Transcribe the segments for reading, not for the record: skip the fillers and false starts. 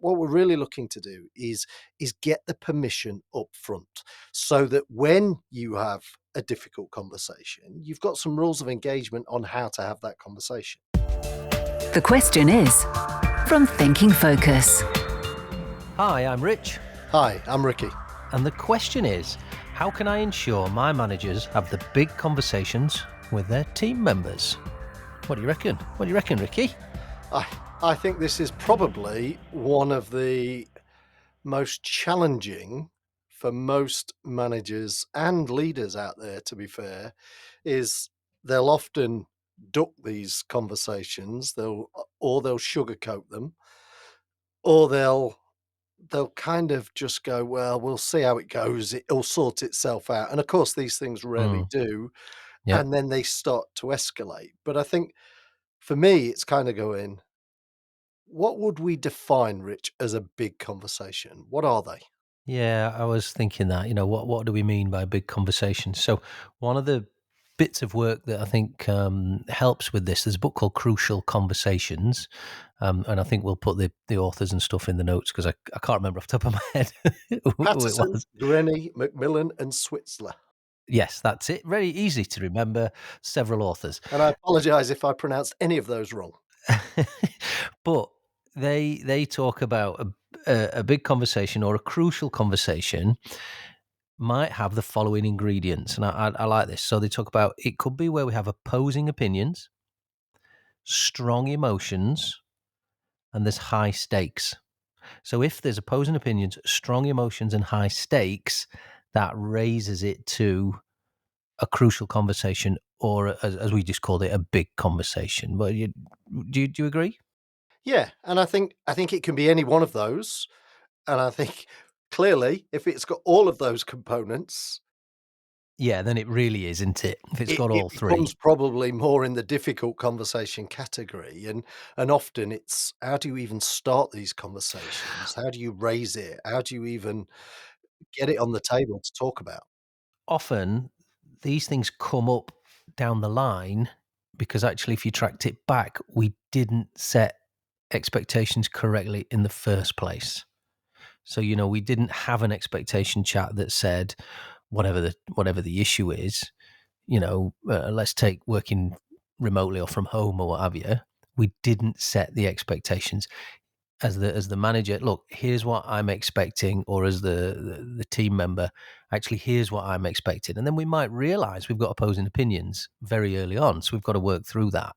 what we're really looking to do is get the permission up front, so that when you have a difficult conversation, you've got some rules of engagement on how to have that conversation. The question is from Thinking Focus. Hi, I'm Rich. Hi, I'm Ricky. And the question is, how can I ensure my managers have the big conversations with their team members? What do you reckon? What do you reckon, Ricky? I think this is probably one of the most challenging for most managers and leaders out there, to be fair, is they'll often duck these conversations, they'll sugarcoat them, or they'll kind of just go, well, we'll see how it goes, it'll sort itself out. And of course these things rarely do, Yep. and then they start to escalate. But I think for me it's kind of going, what would we define, Rich, as a big conversation? What are they? Yeah, I was thinking that, what do we mean by big conversations? So one of the bits of work that I think helps with this, there's a book called Crucial Conversations, and I think we'll put the authors and stuff in the notes because I can't remember off the top of my head who it Patterson, was. Grenny, McMillan, and Switzler. Yes, that's it. Very easy to remember, several authors. And I apologise if I pronounced any of those wrong. But they talk about a big conversation or a crucial conversation might have the following ingredients, and I like this. So they talk about it could be where we have opposing opinions, strong emotions, and there's high stakes. So if there's opposing opinions, strong emotions, and high stakes, that raises it to a crucial conversation, or as we just called it, a big conversation. But do you agree? Yeah, and I think it can be any one of those, and I think clearly if it's got all of those components, Yeah, then it really is, isn't it? If it's got it all three. becomes probably more in the difficult conversation category, and often it's, how do you even start these conversations? How do you raise it? How do you even get it on the table to talk about? Often these things come up down the line because actually, if you tracked it back, we didn't set expectations correctly in the first place. So, we didn't have an expectation chat that said, whatever the issue is, let's take working remotely or from home or what have you. We didn't set the expectations as the manager. Look, here's what I'm expecting, or as the team member, actually, here's what I'm expecting, and then we might realize we've got opposing opinions very early on, so we've got to work through that.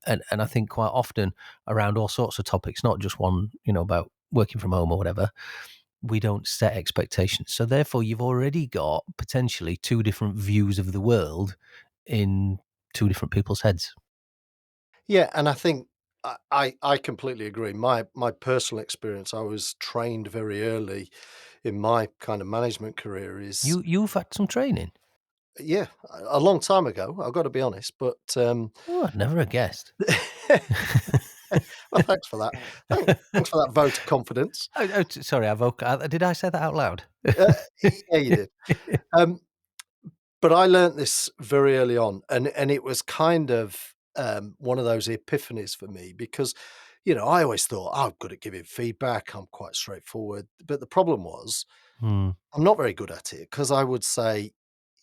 And I think quite often around all sorts of topics, not just one, about working from home or whatever, we don't set expectations. So therefore, you've already got potentially two different views of the world in two different people's heads. Yeah, and I think I completely agree. My personal experience, I was trained very early in my kind of management career is, You've had some training. yeah, a long time ago, I've got to be honest, but Oh, I'd never have guessed. well, thanks for that. Thanks for that vote of confidence. Sorry, did I say that out loud? Uh, yeah, you did. Um, but I learnt this very early on, and it was kind of one of those epiphanies for me because, I always thought, "Oh, I'm good at giving feedback. I'm quite straightforward." But the problem was, Hmm. I'm not very good at it because I would say,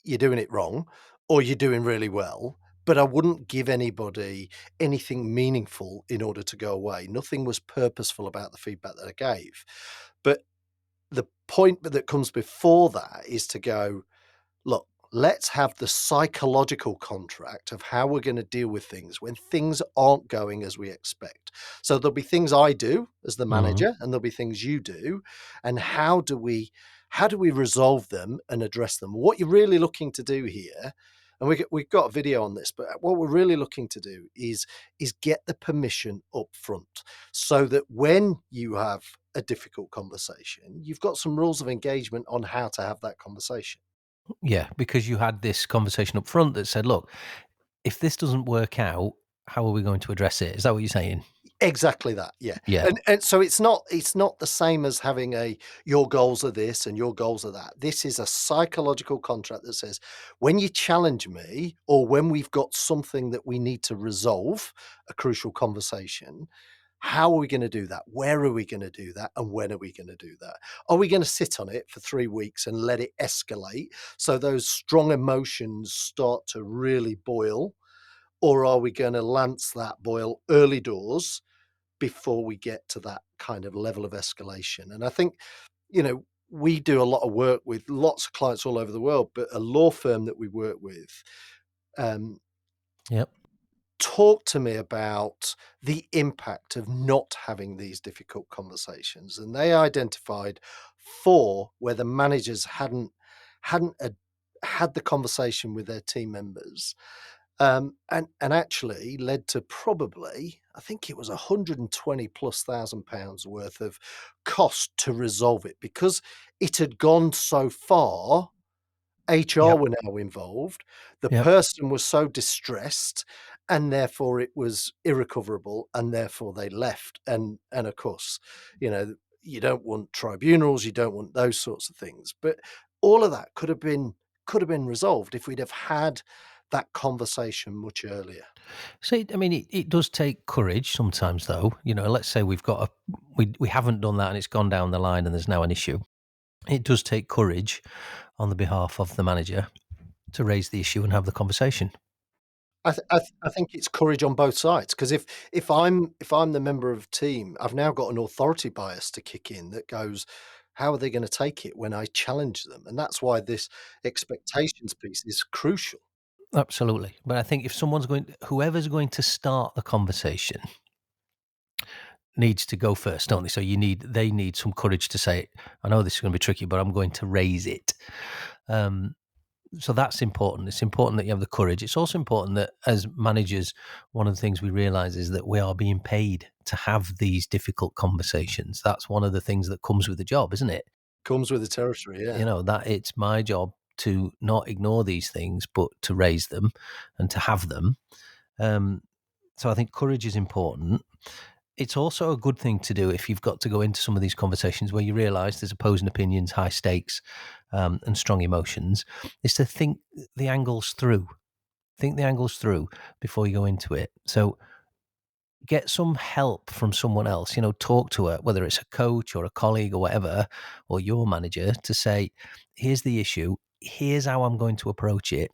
"You're doing it wrong," or "You're doing really well," but I wouldn't give anybody anything meaningful in order to go away. Nothing was purposeful about the feedback that I gave. But the point that comes before that is to go, look, let's have the psychological contract of how we're going to deal with things when things aren't going as we expect. So there'll be things I do as the Mhm. manager, and there'll be things you do, and how do we resolve them and address them? What you're really looking to do here, and we've got a video on this, but what we're really looking to do is get the permission up front, so that when you have a difficult conversation, you've got some rules of engagement on how to have that conversation. Yeah, because you had this conversation up front that said, "Look, if this doesn't work out, how are we going to address it?" Is that what you're saying? Exactly that, yeah. Yeah. And so it's not the same as having a, your goals are this and your goals are that. This is a psychological contract that says, when you challenge me or when we've got something that we need to resolve, a crucial conversation, How are we gonna do that? Where are we gonna do that? And when are we gonna do that? Are we gonna sit on it for 3 weeks and let it escalate so those strong emotions start to really boil? Or are we gonna lance that boil early doors before we get to that kind of level of escalation? And I think, we do a lot of work with lots of clients all over the world, but a law firm that we work with, um, Yep. talked to me about the impact of not having these difficult conversations, and they identified 4 where the managers hadn't had the conversation with their team members, and actually led to probably, I think it was 120 plus thousand pounds worth of cost to resolve it because it had gone so far. HR Yep. were now involved. The Yep. person was so distressed, and therefore it was irrecoverable, and therefore they left. And of course, you don't want tribunals, you don't want those sorts of things. But all of that could have been resolved if we'd have had that conversation much earlier. So, I mean, it does take courage sometimes, though. Let's say we haven't done that and it's gone down the line and there's now an issue. It does take courage on the behalf of the manager to raise the issue and have the conversation. I think it's courage on both sides because if I'm the member of team, I've now got an authority bias to kick in that goes, how are they going to take it when I challenge them? And that's why this expectations piece is crucial. Absolutely. But I think if whoever's going to start the conversation needs to go first, don't they? So they need some courage to say, I know this is going to be tricky, but I'm going to raise it. Um, so that's important. It's important that you have the courage. It's also important that as managers, one of the things we realize is that we are being paid to have these difficult conversations. That's one of the things that comes with the job, isn't it? Comes with the territory, yeah. That it's my job to not ignore these things, but to raise them and to have them. Um, so I think courage is important. It's also a good thing to do if you've got to go into some of these conversations where you realise there's opposing opinions, high stakes, and strong emotions, is to think the angles through. Think the angles through before you go into it. So get some help from someone else, talk to her, whether it's a coach or a colleague or whatever, or your manager to say, here's the issue. Here's how I'm going to approach it.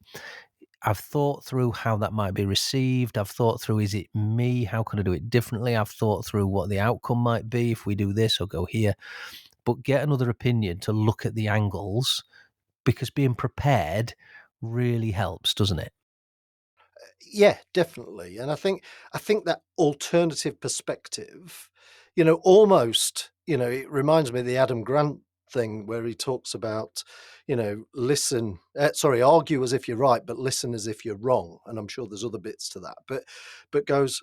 I've thought through how that might be received. I've thought through, is it me? How can I do it differently? I've thought through what the outcome might be if we do this or go here. But get another opinion to look at the angles because being prepared really helps, doesn't it? Yeah, definitely. And I think that alternative perspective, almost, it reminds me of the Adam Grant thing where he talks about, listen, sorry, argue as if you're right, but listen as if you're wrong. And I'm sure there's other bits to that, but goes,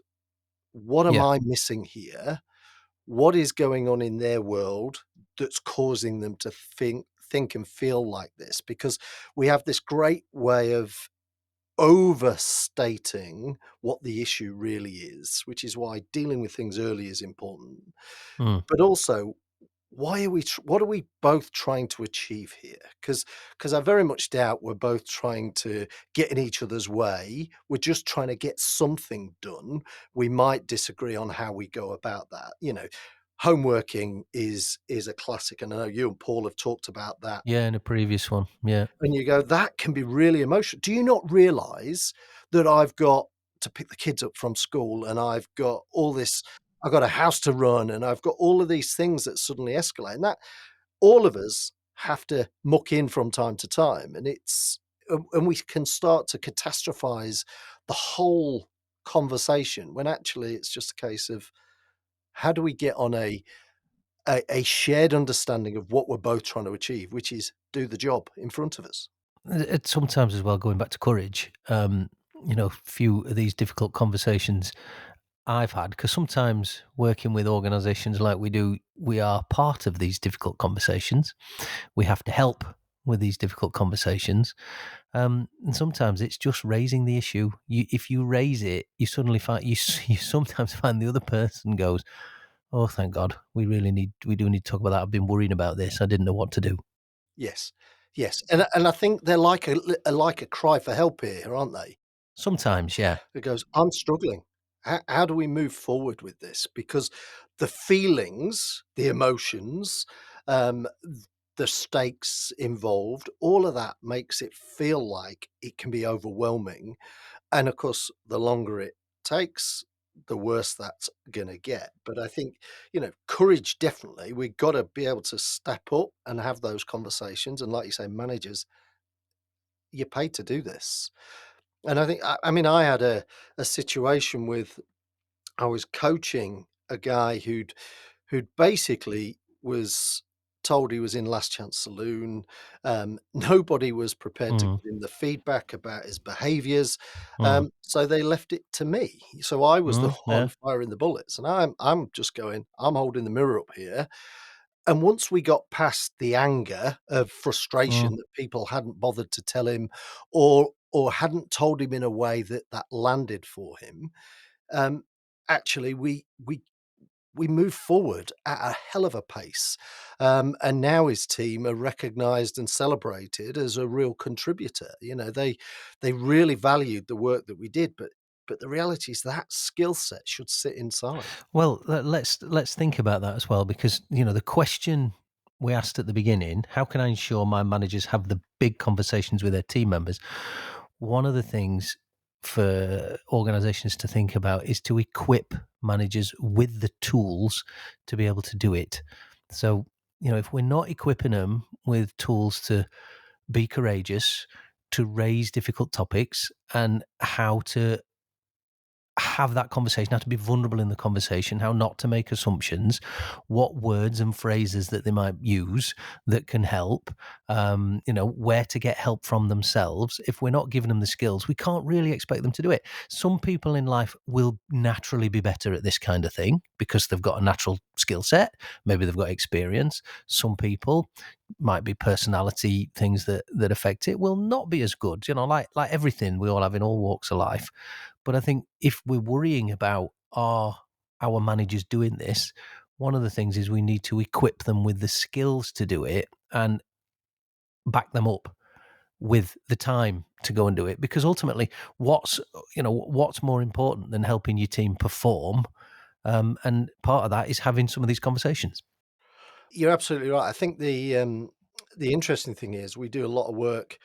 what am Yeah. I missing here? What is going on in their world that's causing them to think and feel like this? Because we have this great way of overstating what the issue really is, which is why dealing with things early is important. Mm. But also, what are we both trying to achieve here? Because I very much doubt we're both trying to get in each other's way. We're just trying to get something done. We might disagree on how we go about that. Homeworking is a classic, and I know you and Paul have talked about that. Yeah, in a previous one. Yeah. And you go, "That can be really emotional." Do you not realize that I've got to pick the kids up from school and I've got a house to run and I've got all of these things that suddenly escalate, and that all of us have to muck in from time to time, and we can start to catastrophize the whole conversation when actually it's just a case of how do we get on a shared understanding of what we're both trying to achieve, which is do the job in front of us. It's sometimes as well, going back to courage, few of these difficult conversations I've had, because sometimes working with organizations like we do, we are part of these difficult conversations. We have to help with these difficult conversations. And sometimes it's just raising the issue. If you raise it, you suddenly find you sometimes find the other person goes, "Oh, thank God, we do need to talk about that. I've been worrying about this. I didn't know what to do." Yes, yes, and I think they're like a cry for help here, aren't they? Sometimes, yeah. It goes, "I'm struggling. How do we move forward with this? Because the feelings, the emotions, the stakes involved, all of that makes it feel like it can be overwhelming. And of course, the longer it takes, the worse that's going to get. But I think, courage definitely. We've got to be able to step up and have those conversations. And like you say, managers, you're paid to do this. And I think, I mean, I had a situation with, I was coaching a guy who'd basically was told he was in Last Chance Saloon. Nobody was prepared to Mm, give him the feedback about his behaviours, mm, so they left it to me. So I was the one yeah, firing the bullets, and I'm just going, I'm holding the mirror up here. And once we got past the anger of mm. frustration that people hadn't bothered to tell him, or hadn't told him in a way that landed for him, um, actually we move forward at a hell of a pace, and now his team are recognised and celebrated as a real contributor. They really valued the work that we did, but the reality is that skill set should sit inside. Well, let's think about that as well, because the question we asked at the beginning: how can I ensure my managers have the big conversations with their team members? One of the things for organizations to think about is to equip managers with the tools to be able to do it. So, if we're not equipping them with tools to be courageous, to raise difficult topics, and how to have that conversation, how to be vulnerable in the conversation, how not to make assumptions, what words and phrases that they might use that can help, where to get help from themselves. If we're not giving them the skills, we can't really expect them to do it. Some people in life will naturally be better at this kind of thing because they've got a natural skill set. Maybe they've got experience. Some people might be personality things that affect it will not be as good. Like everything we all have in all walks of life. But I think if we're worrying about are our managers doing this, one of the things is we need to equip them with the skills to do it and back them up with the time to go and do it. Because ultimately, what's more important than helping your team perform? And part of that is having some of these conversations. You're absolutely right. I think the interesting thing is we do a lot of work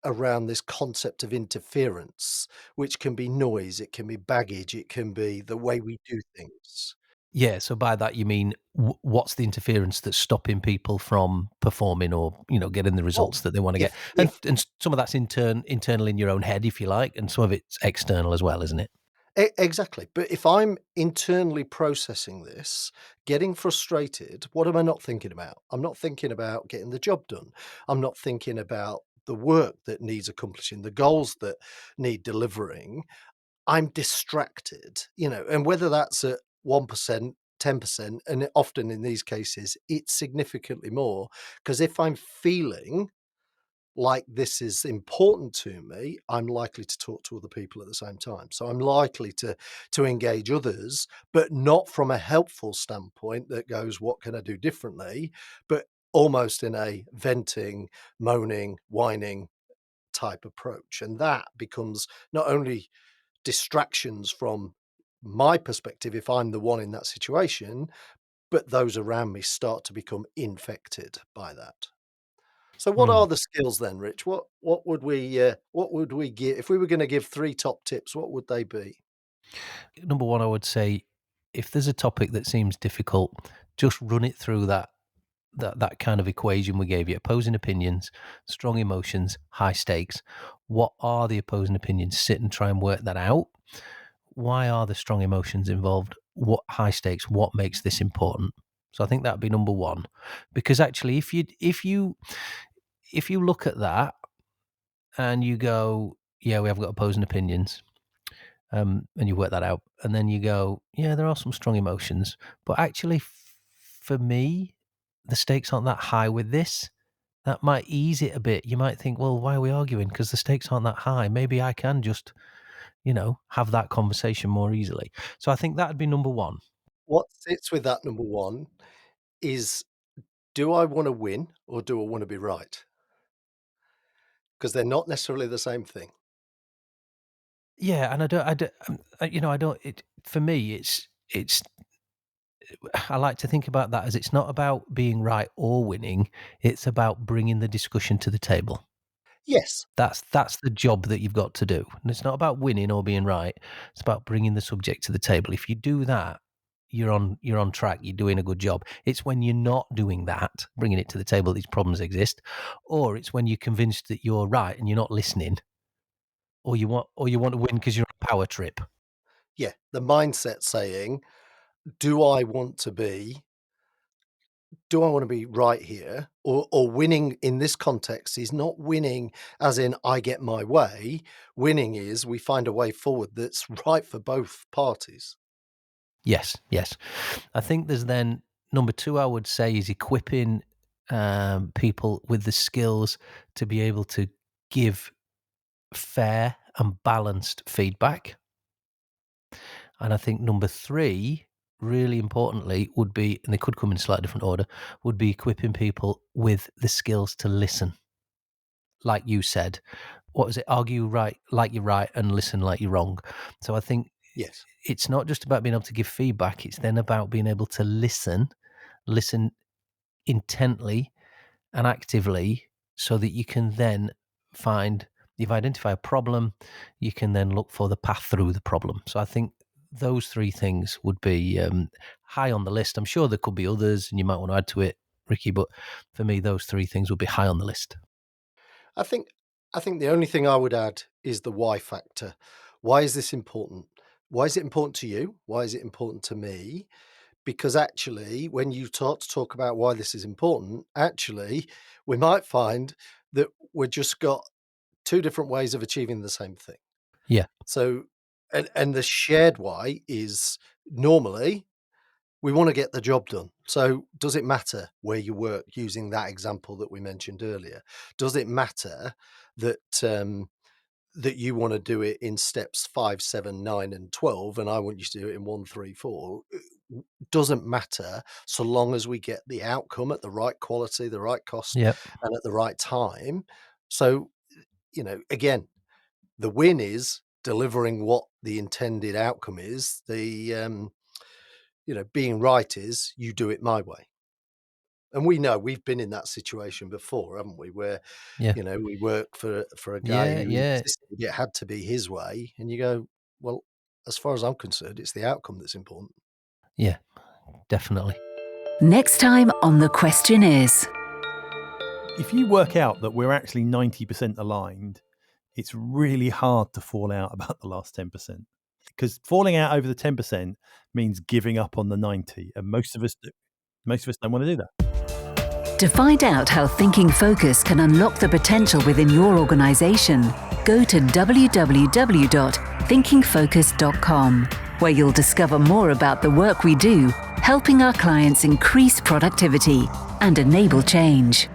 around this concept of interference, which can be noise, it can be baggage, it can be the way we do things. Yeah, so by that you mean what's the interference that's stopping people from performing or getting the Well, results that they want to if get, and if some of that's internal in your own head, if you like, and some of it's external as well, isn't it? exactly, but if I'm internally processing this, getting frustrated, what am I not thinking about? I'm not thinking about getting the job done. I'm not thinking about the work that needs accomplishing, the goals that need delivering. I'm distracted, and whether that's at 1%, 10%, and often in these cases, it's significantly more. Because if I'm feeling like this is important to me, I'm likely to talk to other people at the same time. So I'm likely to engage others, but not from a helpful standpoint that goes, "What can I do differently?" But almost in a venting, moaning, whining type approach. And that becomes not only distractions from my perspective if I'm the one in that situation, but those around me start to become infected by that. So what Hmm. are the skills then, Rich? What would we give if we were going to give 3 top tips, what would they be? Number one, I would say if there's a topic that seems difficult, just run it through that kind of equation we gave you: opposing opinions, strong emotions, high stakes. What are the opposing opinions? Sit and try and work that out. Why are the strong emotions involved? What high stakes? What makes this important? So I think that'd be number one, because actually, if you look at that and you go, yeah, we have got opposing opinions, and you work that out, and then you go, yeah, there are some strong emotions, but actually, for me, the stakes aren't that high with this. That might ease it a bit. You might think, well, why are we arguing? Because the stakes aren't that high. Maybe I can just, have that conversation more easily. So I think that'd be number one. What sits with that number 1 is, do I wanna win or do I wanna be right? Because 'Cause they're not necessarily the same thing. Yeah, and I don't, I don't, I don't. for me, it's I like to think about that as it's not about being right or winning, it's about bringing the discussion to the table. Yes. That's the job that you've got to do, and it's not about winning or being right, it's about bringing the subject to the table. If you do that, you're on track, you're doing a good job. It's when you're not doing that, bringing it to the table, these problems exist, or it's when you're convinced that you're right and you're not listening, or you want to win because 'cause you're on a power trip. Yeah. The mindset saying, "Do I want to be do I wanna be right here?" Or winning in this context is not winning as in I get my way. Winning is we find a way forward that's right for both parties. Yes, yes. I think there's then number 2 I would say is equipping, people with the skills to be able to give fair and balanced feedback. And I think number 3, really importantly, would be, and they could come in a slightly different order, would be equipping people with the skills to listen. Like you said, what was it? Argue right like you're right and listen like you're wrong. So I think Yes. it's not just about being able to give feedback, it's then about being able to listen intently and actively so that you can then find you've identified a problem, you can then look for the path through the problem. So I think those 3 things would be high on the list. I'm sure there could be others and you might want to add to it, Ricky, but for me, those 3 things would be high on the list. I think I think the only thing I would add is the why factor. Why is this important? Why is it important to you? Why is it important to me? Because actually, when you start to talk about why this is important, actually, we might find that we've just got 2 different ways of achieving the same thing. Yeah, So and the shared why is normally we wanna get the job done. So does it matter where you work using that example that we mentioned earlier? Does it matter that, that you wanna do it in steps 5, 7, 9, and 12, and I want you to do it in 1, 3, 4? Doesn't matter so long as we get the outcome at the right quality, the right cost, yeah, and at the right time. So, again, the win is delivering what the intended outcome is. Being right is you do it my way. And we know we've been in that situation before, haven't we? Where, yeah, we work for a guy yeah, who yeah, insisted it had to be his way, and you go, "Well, as far as I'm concerned, it's the outcome that's important." yeah, definitely. Next time on The Question Is. If you work out that we're actually 90% aligned, it's really hard to fall out about the last 10%. Because falling out over the 10% means giving up on the 90, and most of us do. Most of us don't want to do that. To find out how Thinking Focus can unlock the potential within your organization, go to www.thinkingfocus.com, where you'll discover more about the work we do, helping our clients increase productivity and enable change.